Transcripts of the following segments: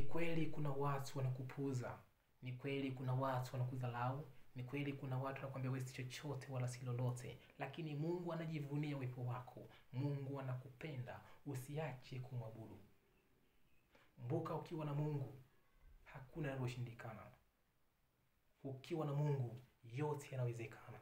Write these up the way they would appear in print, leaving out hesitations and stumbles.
Ni kweli kuna watu wanakupuuza, ni kweli kuna watu wanakudharau, ni kweli kuna watu wanakuambia wewe si chochote wala si lolote, lakini Mungu anajivunia uwepo wako. Mungu anakupenda, usiache kumwabudu. Kumbuka, ukiwa na Mungu hakuna linaloshindikana. Ukiwa na Mungu yote yanawezekana.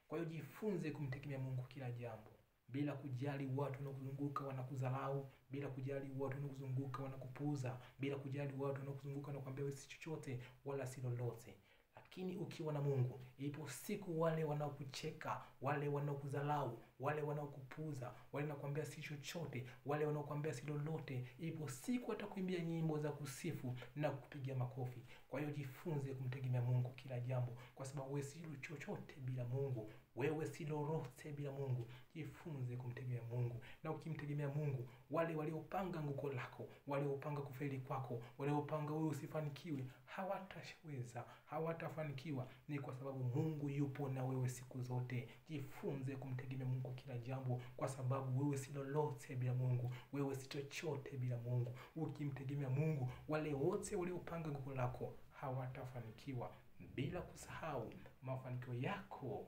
Kwa hiyo jifunze kumtegemea Mungu kila jambo, bila kujali watu wanaokuzunguka wanakudharau, bila kujali watu wanaokuzunguka wanakupuuza, bila kujali watu wanaokuzunguka wanakuambia wewe si chochote wala si lolote. Lakini ukiwa na Mungu, ipo siku wale wanaokucheka, wale wanaokudharau, wale wanaokupuuza, wale wanakuambia si chochote, wale wanakuambia si lolote, ipo siku watakuimbia nyimbo za kusifu na kupigia makofi. Kwa hiyo jifunze kumtegemea Mungu kila jambo, kwa sababu wewe si chochote bila Mungu, wewe si lolote bila Mungu. Jifunze kumtegemea Mungu, na ukimtegemea Mungu, wale waliopanga anguko lako, waliopanga kufeli kwako, waliopanga wewe usifanikiwe, hawataweza, hawatafanikiwa. Ni kwa sababu Mungu yupo na wewe siku zote. Jifunze kumtegemea Mungu kila jambo, kwa sababu wewe si lolote bila Mungu, wewe si chochote bila Mungu. Ukimtegemea Mungu, wale wote waliopanga anguko lako hawatafanikiwa. Bila kusahau, mafanikio yako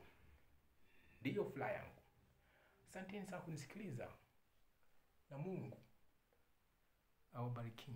ndiyo furaha yangu. Asanteni sana kunisikiliza, na Mungu awabariki.